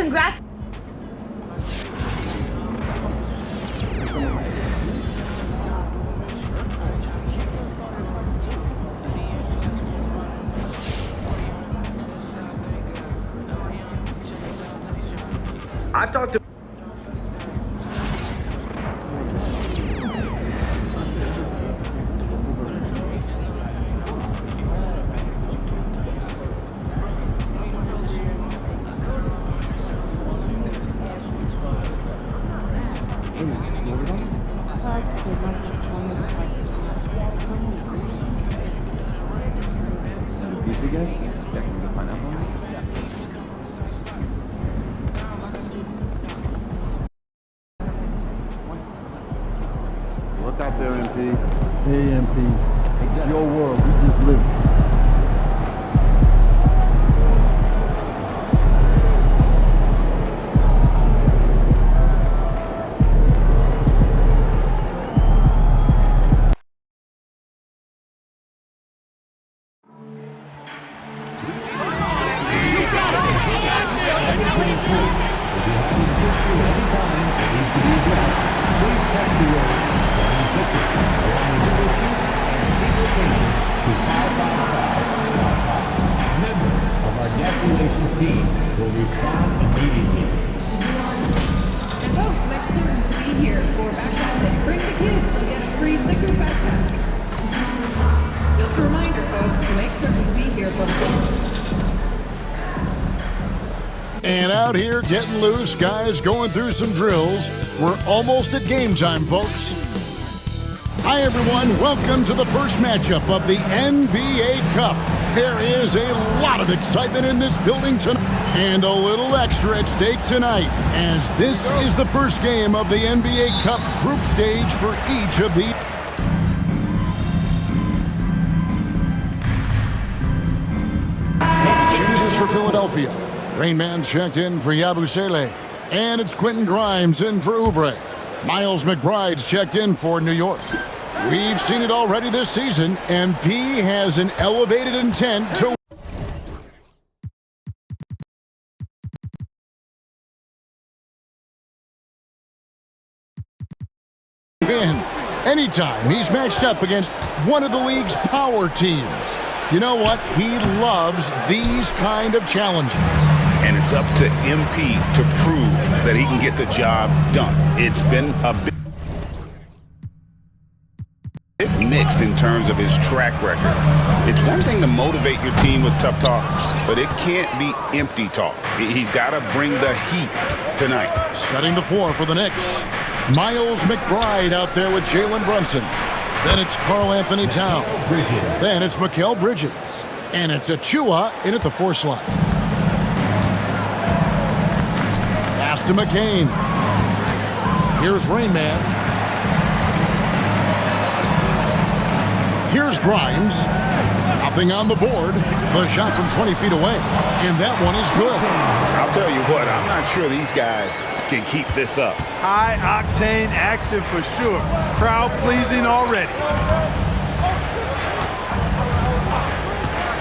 congrats. I've talked to Look out there, MP. Hey, MP. It's your world. We just live it. Team will respond immediately. And folks, make certain to be here for Backpack Day. Bring the kids to get a free sticker backpack. Just a reminder, folks, to make certain to be here for the And out here getting loose, guys going through some drills. We're almost at game time, folks. Hi, everyone. Welcome to the first matchup of the NBA Cup. There is a lot of excitement in this building tonight, and a little extra at stake tonight, as this is the first game of the NBA Cup group stage for each of the... Changes for Philadelphia. Rainman's checked in for Yabusele, and it's Quentin Grimes in for Oubre. Miles McBride's checked in for New York. We've seen it already this season, and P has an elevated intent to win anytime he's matched up against one of the league's power teams. You know what? He loves these kind of challenges. And it's up to MP to prove that he can get the job done. It's been a bit mixed in terms of his track record. It's one thing to motivate your team with tough talk, but it can't be empty talk. He's got to bring the heat tonight. Setting the floor for the Knicks. Miles McBride out there with Jalen Brunson. Then it's Karl Anthony Towns. Then it's Mikal Bridges. And it's Achua in at the 4 slot. Pass to McCain. Here's Rainman. Here's Grimes. Nothing on the board. The shot from 20 feet away. And that one is good. I'll tell you what, I'm not sure these guys can keep this up. High-octane action for sure. Crowd-pleasing already.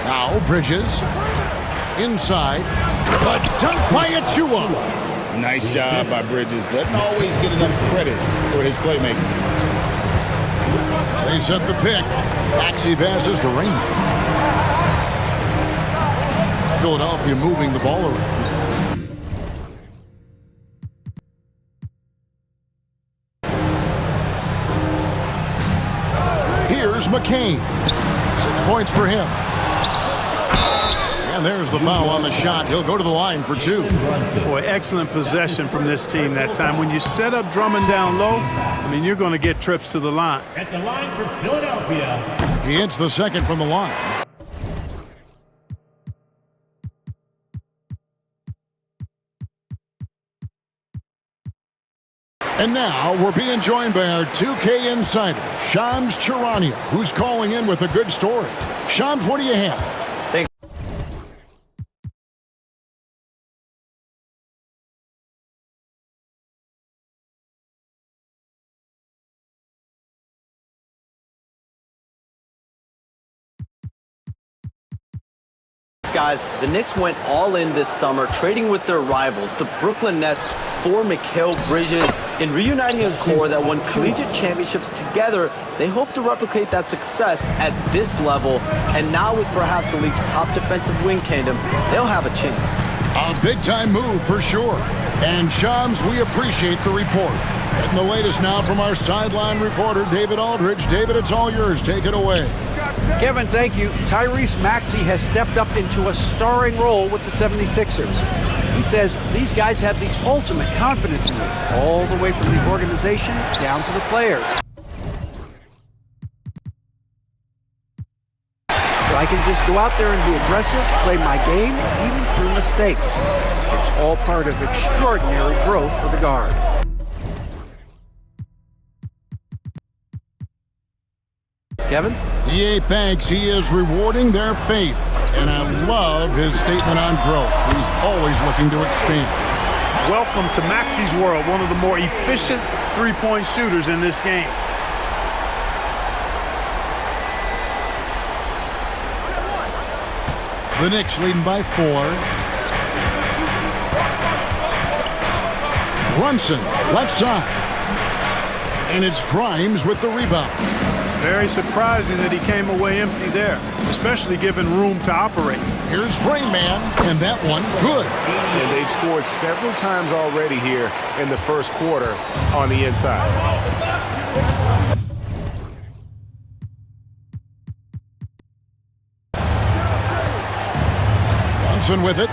Now Bridges. Inside. But dunk by Achua. Nice job by Bridges. Doesn't always get enough credit for his playmaking. They set the pick. Maxey passes to Rainman. Philadelphia moving the ball around. Here's McCain. 6 points for him. And there's the foul on the shot. He'll go to the line for 2. Boy, excellent possession from this team that time. When you set up Drummond down low, I mean, you're going to get trips to the line. At the line for Philadelphia. He hits the second from the line. And now we're being joined by our 2K insider, Shams Charania, who's calling in with a good story. Shams, what do you have? Thanks. guys, the Knicks went all in this summer, trading with their rivals, the Brooklyn Nets, for Mikal Bridges. In reuniting a core that won collegiate championships together, they hope to replicate that success at this level. And now with perhaps the league's top defensive wing tandem, they'll have a chance. A big-time move for sure. And, Shams, we appreciate the report. And the latest now from our sideline reporter, David Aldridge. David, it's all yours. Take it away. Kevin, thank you. Tyrese Maxey has stepped up into a starring role with the 76ers. He says these guys have the ultimate confidence in him, all the way from the organization down to the players. So I can just go out there and be aggressive, play my game, even through mistakes. It's all part of extraordinary growth for the guard. Kevin? DA thanks. He is rewarding their faith. And I love his statement on growth. He's always looking to expand. Welcome to Maxey's world, one of the more efficient three-point shooters in this game. The Knicks leading by 4. Brunson, left side. And it's Grimes with the rebound. Very surprising that he came away empty there, especially given room to operate. Here's Rain Man, and that one good. And they've scored several times already here in the first quarter on the inside. Brunson with it.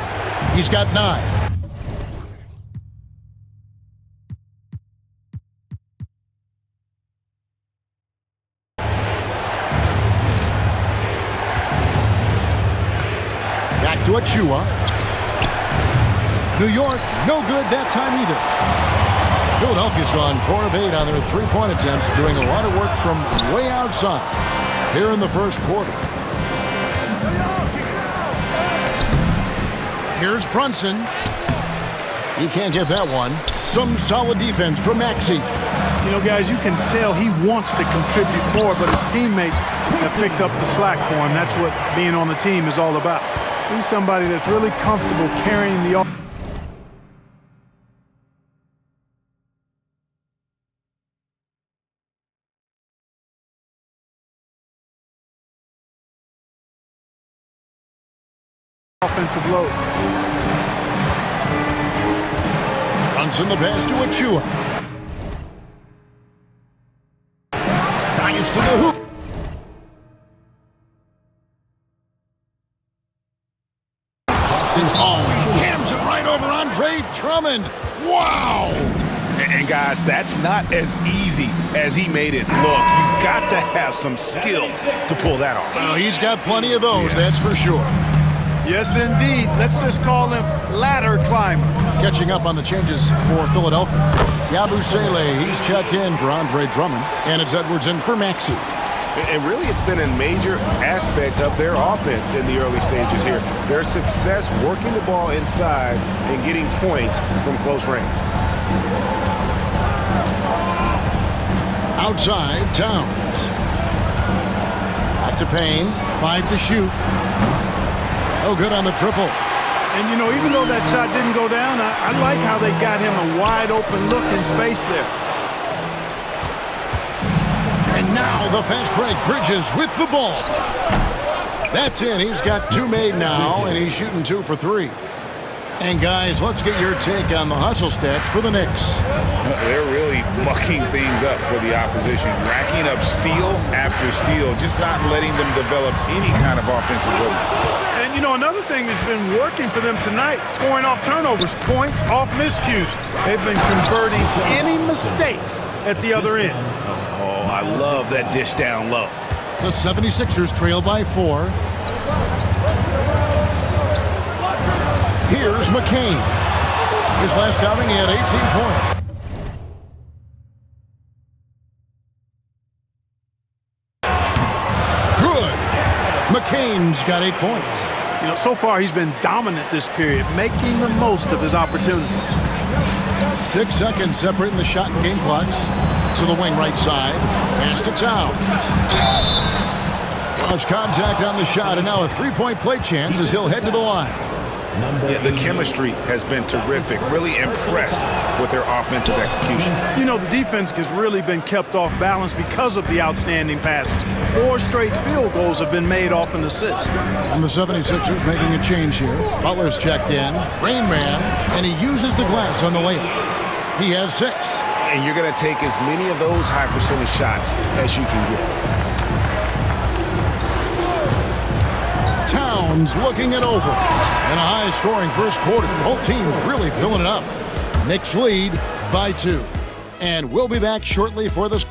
He's got 9. To Achua. New York, no good that time either. Philadelphia's gone 4 of 8 on their three-point attempts, doing a lot of work from way outside here in the first quarter. Here's Brunson. He can't get that one. Some solid defense from Maxey. You know, guys, you can tell he wants to contribute more, but his teammates have picked up the slack for him. That's what being on the team is all about. He's somebody that's really comfortable carrying the offensive load. Brunson the pass to Achua. Drives to the hoop. Oh, he jams it right over Andre Drummond. Wow! And guys, that's not as easy as he made it look. You've got to have some skills to pull that off. Well, he's got plenty of those, that's for sure. Yes, indeed. Let's just call him ladder climber. Catching up on the changes for Philadelphia. Yabusele, he's checked in for Andre Drummond. And it's Edwards in for Maxey. And really, it's been a major aspect of their offense in the early stages here. Their success working the ball inside and getting points from close range. Outside, Towns. Back to Payne. 5 to shoot. Oh, good on the triple. And, you know, even though that shot didn't go down, I like how they got him a wide-open look in space there. And now the fast break. Bridges with the ball. That's in. He's got 2 made now, and he's shooting 2 for 3. And, guys, let's get your take on the hustle stats for the Knicks. They're really mucking things up for the opposition, racking up steal after steal, just not letting them develop any kind of offensive rhythm. And, you know, another thing that's been working for them tonight, scoring off turnovers, points off miscues. They've been converting any mistakes at the other end. Oh, I love that dish down low. The 76ers trail by 4. Here's McCain. His last outing, he had 18 points. Good. McCain's got 8 points. You know, so far he's been dominant this period, making the most of his opportunities. 6 seconds separating the shot and game clocks. To the wing right side. Pass to Towns. lost contact on the shot, and now a three-point play chance as he'll head to the line. Yeah, the chemistry has been terrific. Really impressed with their offensive execution. You know, the defense has really been kept off balance because of the outstanding passes. 4 straight field goals have been made off an assist. And the 76ers making a change here. Butler's checked in. Rain Man, and he uses the glass on the layup. He has 6. And you're going to take as many of those high percentage shots as you can get. Towns looking it over. And a high-scoring first quarter. Both teams really filling it up. Knicks lead by 2. And we'll be back shortly for the...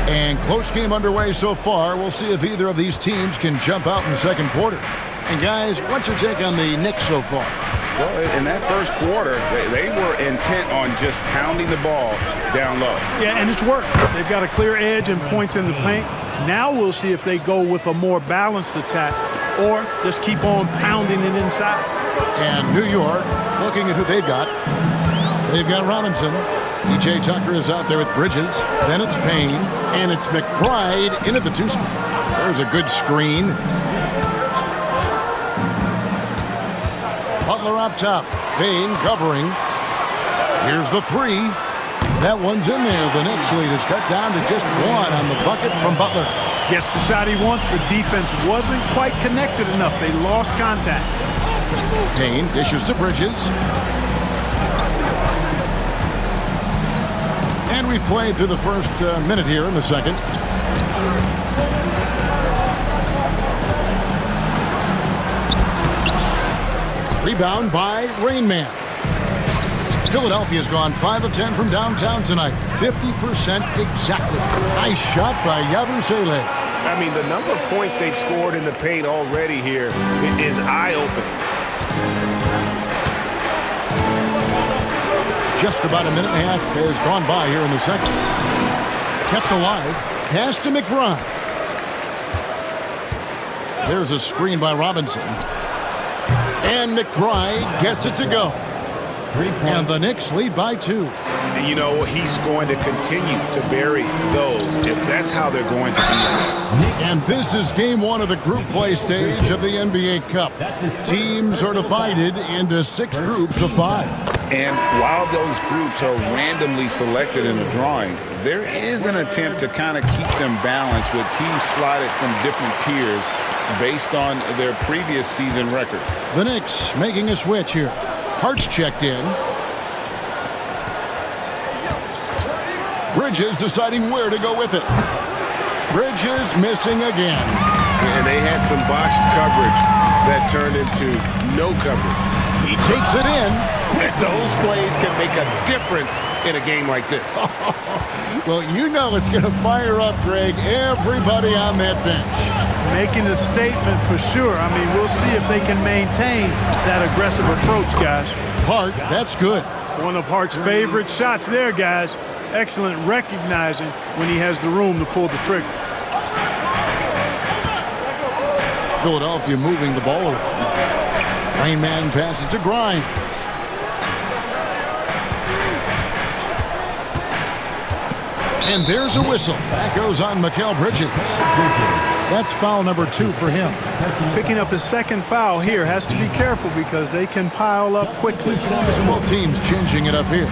And close game underway so far. We'll see if either of these teams can jump out in the second quarter. And guys, what's your take on the Knicks so far? Well, in that first quarter, they were intent on just pounding the ball down low. Yeah, and it's worked. They've got a clear edge and points in the paint. Now we'll see if they go with a more balanced attack or just keep on pounding it inside. And New York, looking at who they've got. They've got Robinson. P.J. Tucker is out there with Bridges. Then it's Payne. And it's McBride in at the 2 spot. There's a good screen. Butler up top. Payne covering. Here's the 3. That one's in there. The Knicks lead is cut down to just 1 on the bucket from Butler. Gets the shot he wants. The defense wasn't quite connected enough. They lost contact. Payne dishes to Bridges. And we've played through the first minute here in the second. Rebound by Rain Man. Philadelphia's gone 5 of 10 from downtown tonight. 50% exactly. Nice shot by Yabusele. I mean, the number of points they've scored in the paint already here is eye-opening. Just about a minute and a half has gone by here in the second. Kept alive. Pass to McBride. There's a screen by Robinson. And McBride gets it to go. And the Knicks lead by 2. And you know, he's going to continue to bury those if that's how they're going to be. And this is game 1 of the group play stage of the NBA Cup. Teams are divided into 6 groups of 5. And while those groups are randomly selected in the drawing, there is an attempt to kind of keep them balanced with teams slotted from different tiers based on their previous season record. The Knicks making a switch here. Hart's checked in. Bridges deciding where to go with it. Bridges missing again. And they had some botched coverage that turned into no coverage. He takes it in. And those plays can make a difference in a game like this. Well, you know it's going to fire up, Greg, everybody on that bench. Making a statement for sure. I mean, we'll see if they can maintain that aggressive approach, guys. Hart, that's good. One of Hart's favorite shots there, guys. Excellent recognizing when he has the room to pull the trigger. Philadelphia moving the ball around. Rain Man passes to Grimes. And there's a whistle. That goes on Mikal Bridges. That's foul number 2 for him. Picking up his second foul here. Has to be careful because they can pile up quickly. So both teams changing it up here.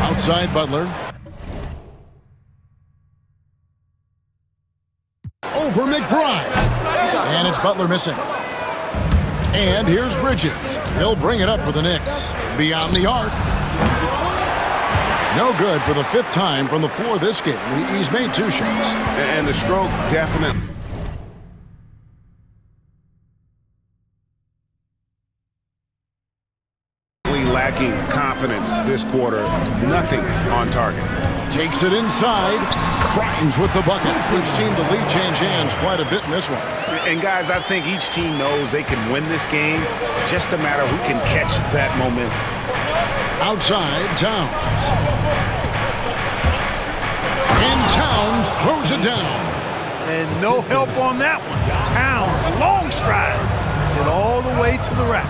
Outside Butler. Over McBride. And it's Butler missing. And here's Bridges. He'll bring it up for the Knicks. Beyond the arc. No good for the 5th time from the floor this game. He's made 2 shots. And the stroke definitely lacking confidence this quarter. Nothing on target. Takes it inside. Grimes with the bucket. We've seen the lead change hands quite a bit in this one. And guys, I think each team knows they can win this game. Just a matter who can catch that momentum. Outside, Towns. And Towns throws it down. And no help on that one. Towns, long strides, and all the way to the rack.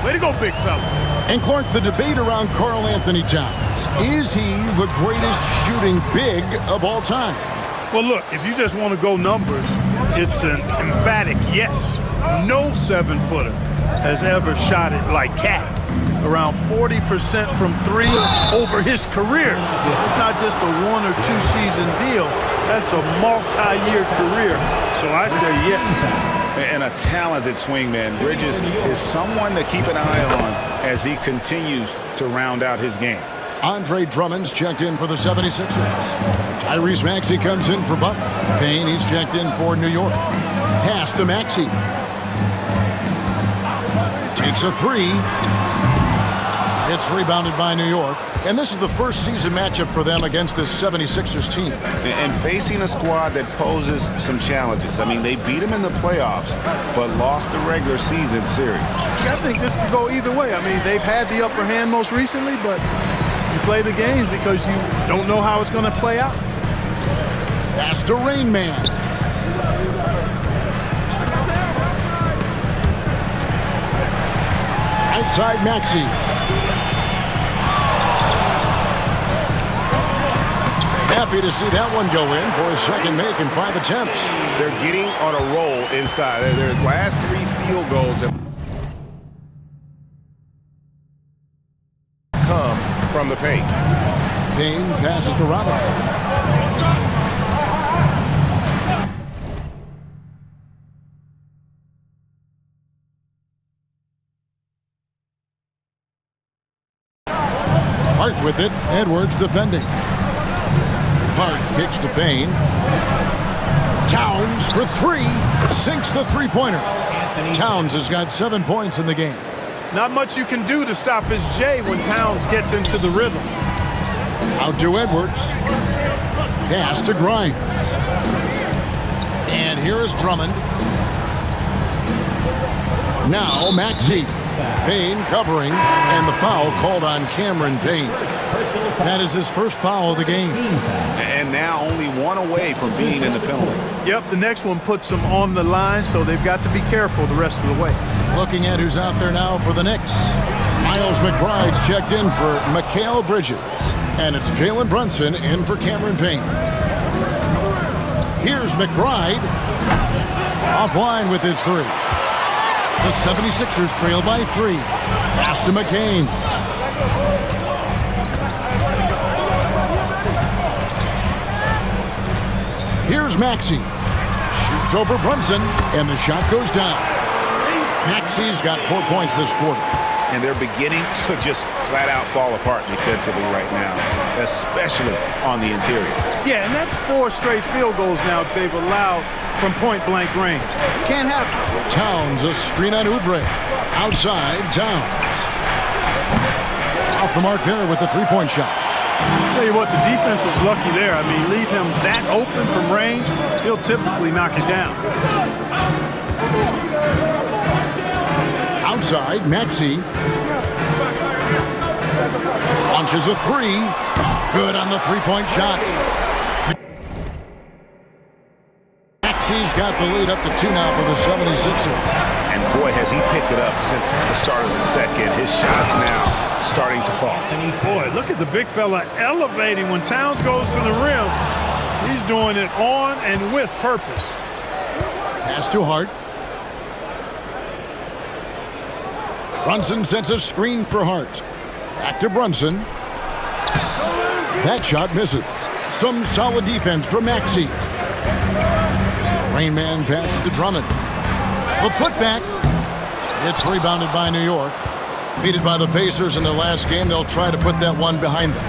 Way to go, big fella. And Clark, the debate around Karl Anthony Towns. Is he the greatest shooting big of all time? Well, look, if you just want to go numbers, it's an emphatic yes. No 7-footer has ever shot it like Cat. Around 40% from three over his career. It's not just a 1 or 2 season deal. That's a multi-year career. So I say yes. And a talented swingman. Bridges is someone to keep an eye on as he continues to round out his game. Andre Drummond's checked in for the 76ers. Tyrese Maxey comes in for Butler. Payne, he's checked in for New York. Pass to Maxey. Takes a three. It's rebounded by New York. And this is the first season matchup for them against this 76ers team. And facing a squad that poses some challenges. I mean, they beat them in the playoffs, but lost the regular season series. I think this could go either way. I mean, they've had the upper hand most recently, but you play the games because you don't know how it's going to play out. Pass to Rain Man. Outside Maxey. Happy to see that one go in for his second make in 5 attempts. They're getting on a roll inside. Their last 3 field goals have come from the paint. Payne passes to Robinson. Hart with it. Edwards defending. Hart kicks to Payne. Towns for 3. Sinks the three-pointer. Towns has got 7 points in the game. Not much you can do to stop his J when Towns gets into the rhythm. Out to Edwards. Pass to Grimes. And here is Drummond. Now Maxey. Payne covering, and the foul called on Cameron Payne. That is his first foul of the game. And now only 1 away from being in the penalty. Yep, the next one puts them on the line, so they've got to be careful the rest of the way. Looking at who's out there now for the Knicks. Miles McBride's checked in for Mikal Bridges. And it's Jalen Brunson in for Cameron Payne. Here's McBride. Offline with his 3. The 76ers trail by 3. Pass to McCain. Here's Maxey. Shoots over Brunson, and the shot goes down. Maxey's got 4 points this quarter. And they're beginning to just flat out fall apart defensively right now, especially on the interior. Yeah, and that's 4 straight field goals now they've allowed from point-blank range. Can't happen. Towns, a screen on Oubre. Outside, Towns. Off the mark there with the three-point shot. Tell you what, the defense was lucky there. I mean, leave him that open from range, he'll typically knock it down. Outside, Maxey. Launches a 3. Good on the three-point shot. Maxey's got the lead up to 2 now for the 76ers. And boy, has he picked it up since the start of the second. His shots now starting to fall. Boy, look at the big fella elevating when Towns goes to the rim. He's doing it on and with purpose. Pass to Hart. Brunson sets a screen for Hart. Back to Brunson. That shot misses. Some solid defense from Maxey. Rain Man passes to Drummond. The putback. It's rebounded by New York. Defeated by the Pacers in their last game, they'll try to put that one behind them.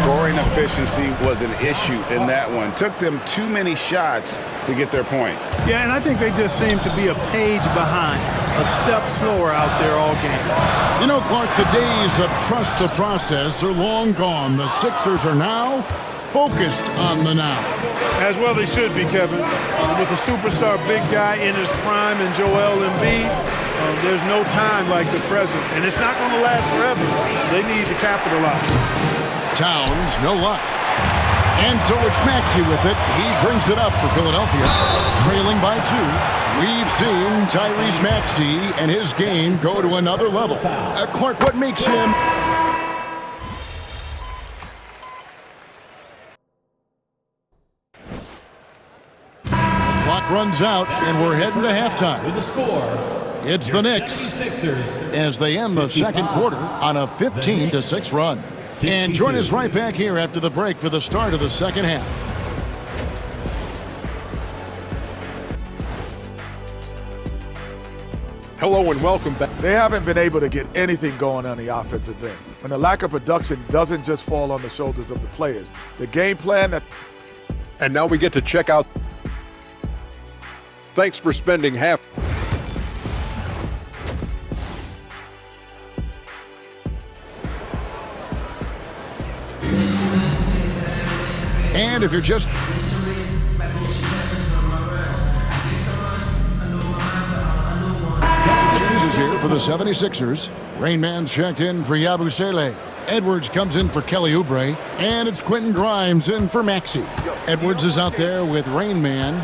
Scoring efficiency was an issue in that one. Took them too many shots to get their points. Yeah, and I think they just seem to be a page behind, a step slower out there all game. You know, Clark, the days of trust the process are long gone. The Sixers are now focused on the now. As well they should be, Kevin. With a superstar big guy in his prime and Joel Embiid, there's no time like the present. And it's not going to last forever, so they need to capitalize. Towns, no luck. And so it's Maxey with it. He brings it up for Philadelphia, trailing by 2. We've seen Tyrese Maxey and his game go to another level. Clark, what makes him... Clock runs out, and we're heading to halftime. With the score, It's the Knicks 76ers as they end the second quarter on a 15-6 run. And join us right back here after the break for the start of the second half. Hello and welcome back. They haven't been able to get anything going on the offensive end. And the lack of production doesn't just fall on the shoulders of the players. The game plan that... And now we get to check out. Thanks for spending half. And if you're just... Changes here for the 76ers. Rain Man's checked in for Yabusele. Edwards comes in for Kelly Oubre. And it's Quentin Grimes in for Maxey. Edwards is out there with Rain Man.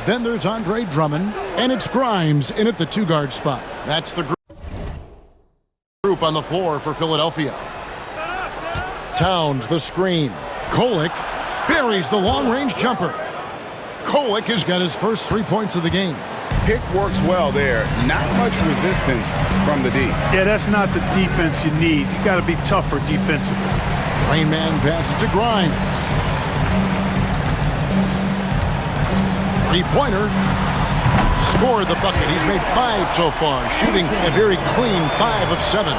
Then there's Andre Drummond. And it's Grimes in at the 2-guard spot. That's the group on the floor for Philadelphia. Towns the screen. Kolek buries the long-range jumper. Kolek has got his first 3 points of the game. Pick works well there. Not much resistance from the D. Yeah, that's not the defense you need. You got to be tougher defensively. Rain Man passes to Grimes. 3-pointer. Scored the bucket. He's made 5 so far, shooting a very clean 5 of 7.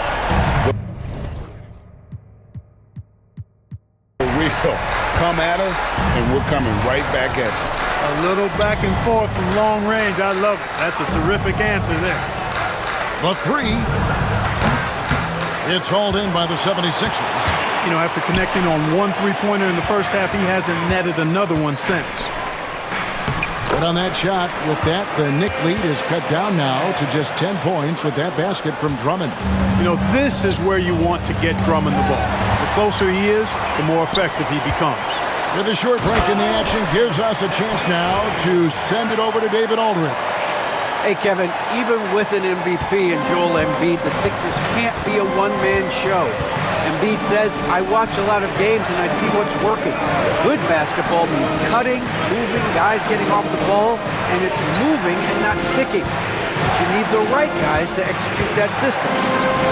Real. Come at us, and we're coming right back at you. A little back and forth from long range. I love it. That's a terrific answer there. The 3. It's hauled in by the 76ers. You know, after connecting on 1 3-pointer in the first half, he hasn't netted another one since. But on that shot, with that, the Knick lead is cut down now to just 10 points with that basket from Drummond. You know, this is where you want to get Drummond the ball. The closer he is, the more effective he becomes. With a short break in the action, gives us a chance now to send it over to David Aldridge. Hey, Kevin, even with an MVP and Joel Embiid, the Sixers can't be a one-man show. Embiid says, I watch a lot of games and I see what's working. Good basketball means cutting, moving, guys getting off the ball, and it's moving and not sticking. But you need the right guys to execute that system.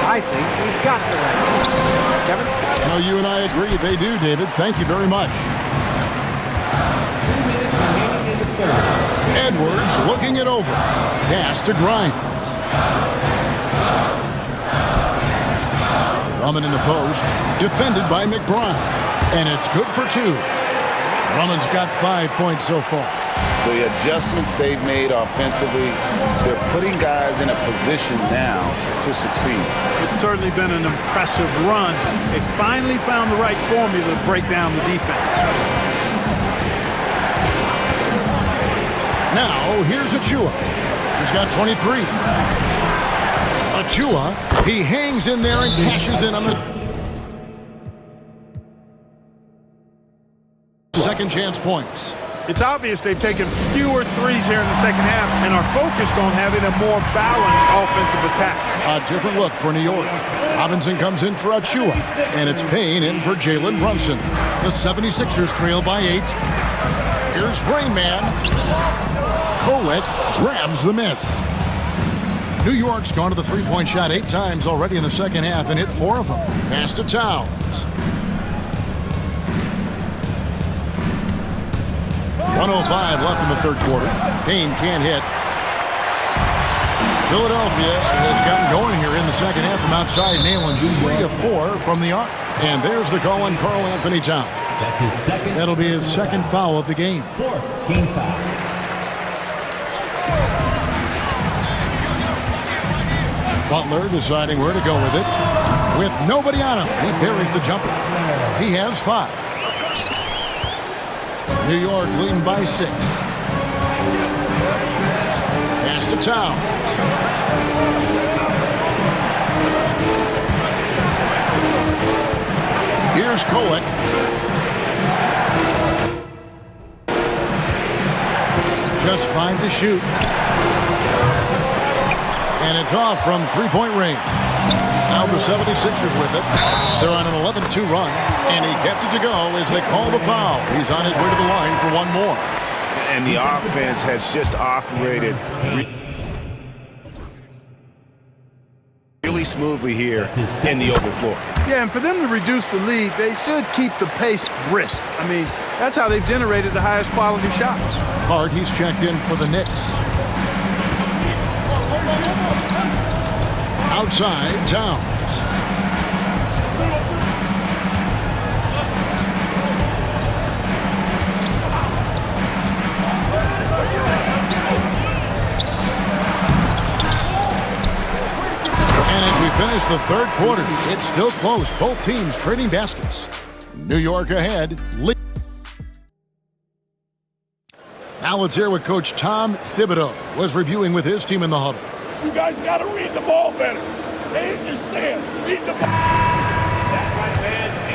I think we've got the right guys. Kevin? No, you and I agree. They do, David. Thank you very much. Edwards looking it over. Pass to Grimes. Drummond in the post. Defended by McBride. And it's good for 2. Drummond's got 5 points so far. The adjustments they've made offensively, they're putting guys in a position now to succeed. It's certainly been an impressive run. They finally found the right formula to break down the defense. Now, here's Achua. He's got 23. Achua, he hangs in there and cashes in on the second chance points. It's obvious they've taken fewer threes here in the second half and are focused on having a more balanced offensive attack. A different look for New York. Robinson comes in for Achua, and it's Payne in for Jalen Brunson. The 76ers trail by 8. Here's Rain Man. Kolek grabs the miss. New York's gone to the 3-point shot 8 times already in the second half and hit 4 of them. Pass to Towns. 1:05 left in the third quarter. Payne can't hit. Philadelphia has gotten going here in the second half from outside, nailing 3 of 4 from the arc. And there's the call on Karl Anthony Towns. That's his second. That'll be his second foul of the game. 4th team foul. Butler deciding where to go with it. With nobody on him, he parries the jumper. He has 5. New York leading by 6. Pass to Towns. Here's Kolek. Just 5 to shoot. And it's off from three-point range. Now the 76ers with it. They're on an 11-2 run. And he gets it to go as they call the foul. He's on his way to the line for one more. And the offense has just operated really smoothly here in the open floor. Yeah, and for them to reduce the lead, they should keep the pace brisk. I mean, that's how they've generated the highest quality shots. Hart, he's checked in for the Knicks. Outside, Towns. And as we finish the third quarter, it's still close. Both teams trading baskets. New York ahead. Now let's hear what Coach Tom Thibodeau was reviewing with his team in the huddle. You guys got to read the ball better. Stay in your stance. Read the ball.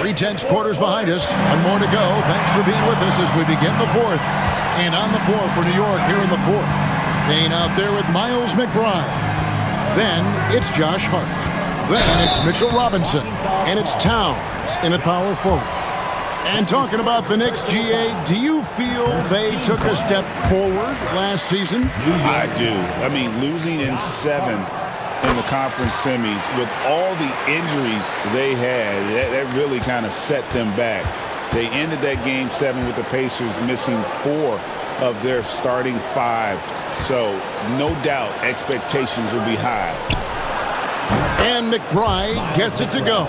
3 tenths quarters behind us. One more to go. Thanks for being with us as we begin the fourth. And on the floor for New York here in the fourth. Payne out there with Miles McBride. Then it's Josh Hart. Then it's Mitchell Robinson. And it's Towns in at power forward. And talking about the Knicks, GA, do you feel they took a step forward last season? I do. I mean, losing in 7 in the conference semis with all the injuries they had, that really kind of set them back. They ended that game 7 with the Pacers missing 4 of their starting 5. So, no doubt, expectations will be high. And McBride gets it to go.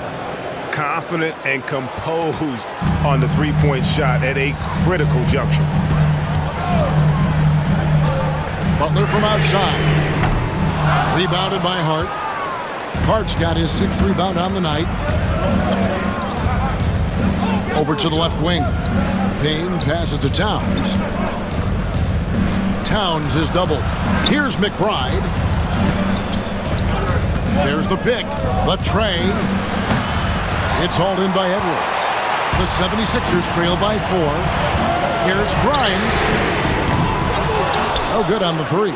Confident and composed on the three-point shot at a critical juncture. Butler from outside. Rebounded by Hart. Hart's got his 6th rebound on the night. Over to the left wing. Payne passes to Towns. Towns is doubled. Here's McBride. There's the pick. The tray. It's hauled in by Edwards. The 76ers trail by 4. Here's Grimes. Oh, good on the 3.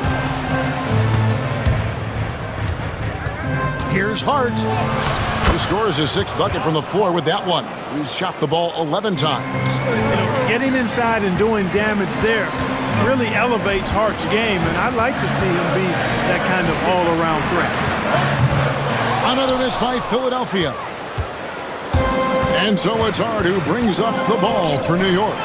Here's Hart. He scores his 6th bucket from the floor with that one. He's shot the ball 11 times. Getting inside and doing damage there really elevates Hart's game, and I'd like to see him be that kind of all-around threat. Another miss by Philadelphia. And so it's Hart who brings up the ball for New York.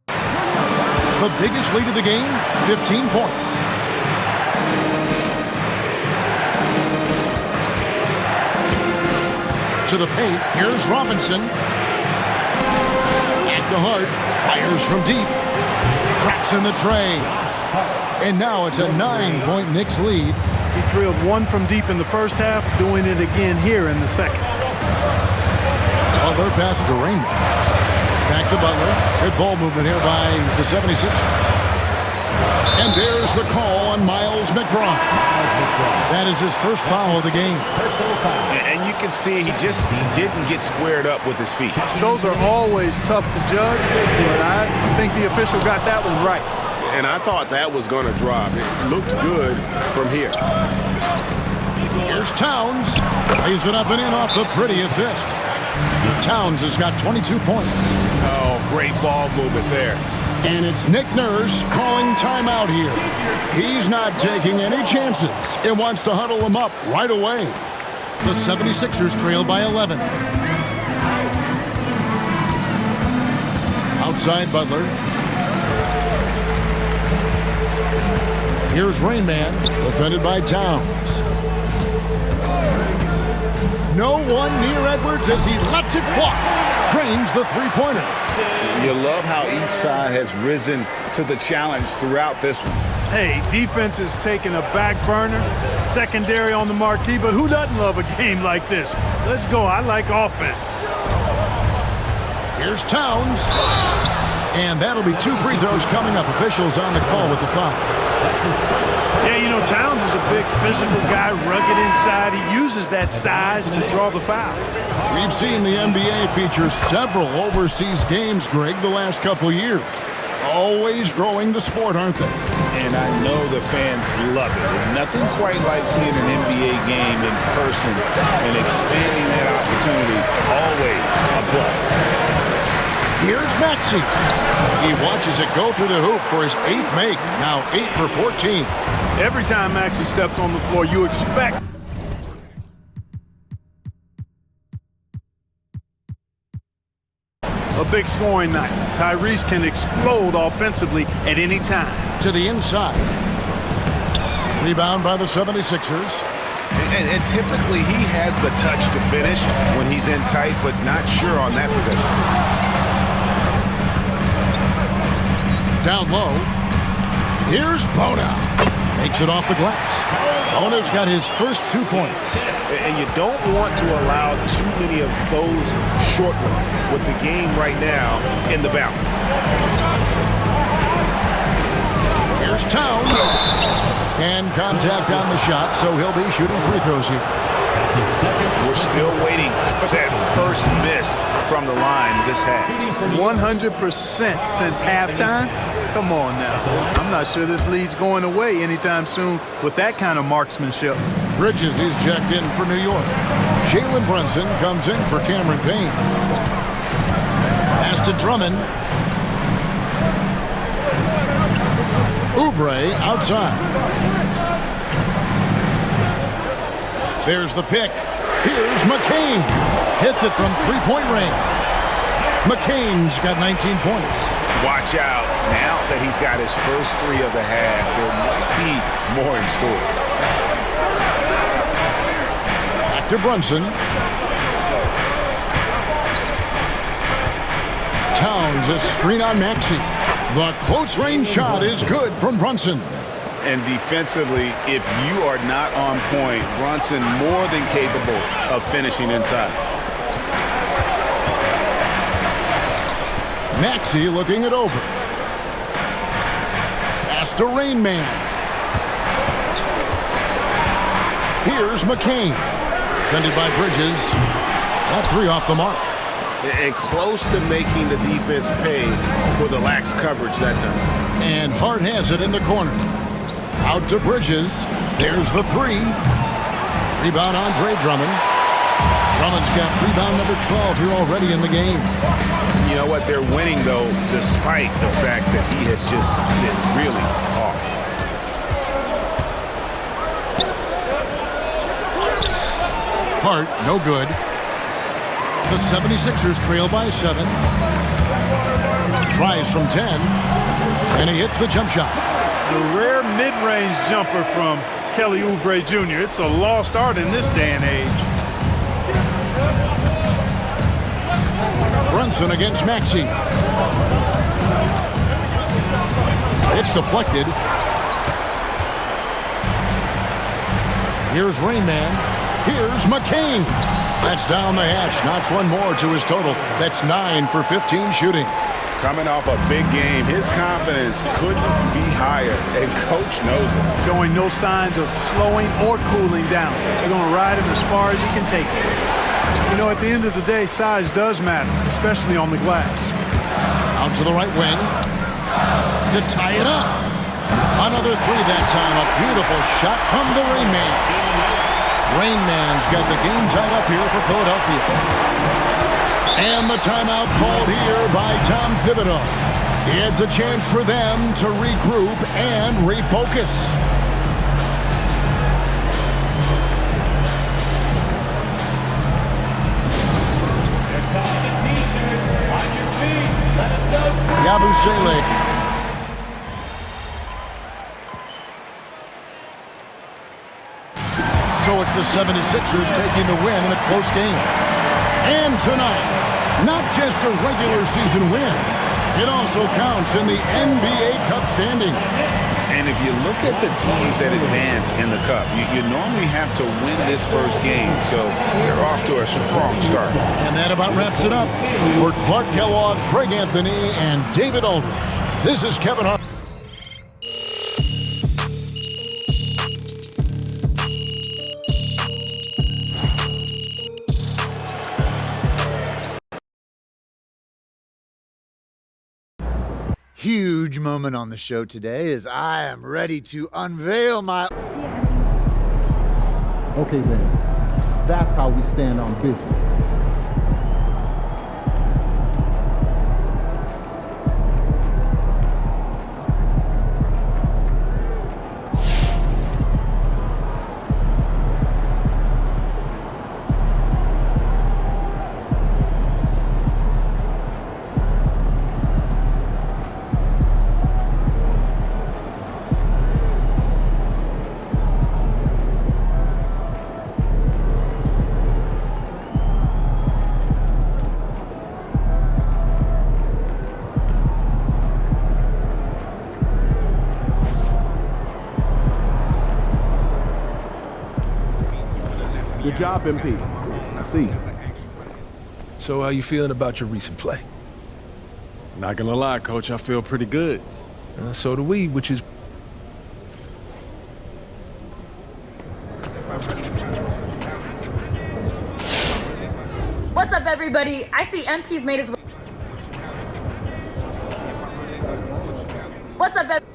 The biggest lead of the game, 15 points. To the paint, here's Robinson. Back to Hart, fires from deep. Traps in the tray. And now it's a 9-point Knicks lead. He drilled 1 from deep in the first half, doing it again here in the second. Butler passes to Raymond. Back to Butler. Good ball movement here by the 76ers. And there's the call on Miles McBride. That is his first foul of the game. And you can see he just didn't get squared up with his feet. Those are always tough to judge, but I think the official got that one right. And I thought that was going to drop. It looked good from here. Here's Towns. Lays it up and in off the pretty assist. Towns has got 22 points. Oh, great ball movement there. And it's Nick Nurse calling timeout here. He's not taking any chances and wants to huddle him up right away. The 76ers trail by 11. Outside Butler. Here's Rain Man, defended by Towns. No one near Edwards as he lets it fly. Trains the three-pointer. You love how each side has risen to the challenge throughout this one. Hey, defense is taking a back burner, secondary on the marquee, but who doesn't love a game like this? Let's go. I like offense. Here's Towns. And that'll be 2 free throws coming up. Officials on the call with the foul. Yeah, you know, Towns is a big physical guy, rugged inside. He uses that size to draw the foul. We've seen the NBA feature several overseas games, Greg, the last couple years. Always growing the sport, aren't they? And I know the fans love it. Nothing quite like seeing an NBA game in person and expanding that opportunity. Always a plus. Here's Maxey. He watches it go through the hoop for his 8th make. Now 8 for 14. Every time Maxey steps on the floor, you expect a big scoring night. Tyrese can explode offensively at any time. To the inside. Rebound by the 76ers. And typically he has the touch to finish when he's in tight, but not sure on that possession. Down low. Here's Bona. Makes it off the glass. Bona's got his first 2 points. And you don't want to allow too many of those short ones with the game right now in the balance. Here's Towns. And contact on the shot, so he'll be shooting free throws here. We're still waiting for that first miss from the line this half. 100% since halftime? Come on now. I'm not sure this lead's going away anytime soon with that kind of marksmanship. Bridges is checked in for New York. Jalen Brunson comes in for Cameron Payne. Pass to Drummond. Oubre outside. There's the pick. Here's McCain. Hits it from three-point range. McCain's got 19 points. Watch out. Now that he's got his first 3 of the half, there might be more in store. Back to Brunson. Towns a screen on Maxey. The close-range shot is good from Brunson. And defensively, if you are not on point, Brunson more than capable of finishing inside. Maxey looking it over. Pass to Rain Man. Here's McCain. Defended by Bridges. That 3 off the mark. And close to making the defense pay for the lax coverage that time. And Hart has it in the corner. Out to Bridges. There's the 3. Rebound Andre Drummond. Drummond's got rebound number 12 here already in the game. You know what? They're winning, though, despite the fact that he has just been really off. Hart, no good. The 76ers trail by 7. Tries from 10. And he hits the jump shot. The rare mid-range jumper from Kelly Oubre Jr. It's a lost art in this day and age. Brunson against Maxey. It's deflected. Here's Rain Man. Here's McCain. That's down the hatch. Knocks one more to his total. That's 9 for 15 shooting. Coming off a big game, his confidence couldn't be higher, and Coach knows it. Showing no signs of slowing or cooling down. They're going to ride him as far as he can take it. You know, at the end of the day, size does matter, especially on the glass. Out to the right wing to tie it up. Another 3 that time. A beautiful shot from the Rain Man. Rain Man's got the game tied up here for Philadelphia. And the timeout called here by Tom Thibodeau. It's a chance for them to regroup and refocus. Yabusele. So it's the 76ers taking the win in a close game. And tonight, not just a regular season win, it also counts in the NBA Cup standing. And if you look at the teams that advance in the Cup, you normally have to win this first game, so they're off to a strong start. And that about wraps it up. For Clark Kellogg, Greg Anthony, and David Aldridge, this is Kevin Hart. huge moment on the show today as I am ready to unveil my... Okay then, that's how we stand on business. Good job, MP. I see. So how you feeling about your recent play? Not gonna lie, Coach, I feel pretty good. So do we, which is... What's up, everybody? I see MP's made his way. What's up, everybody?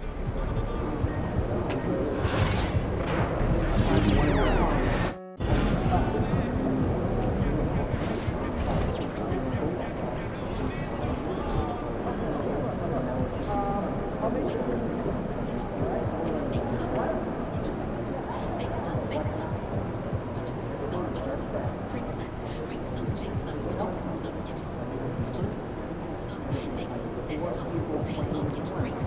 That's tough. Paint up, get your brakes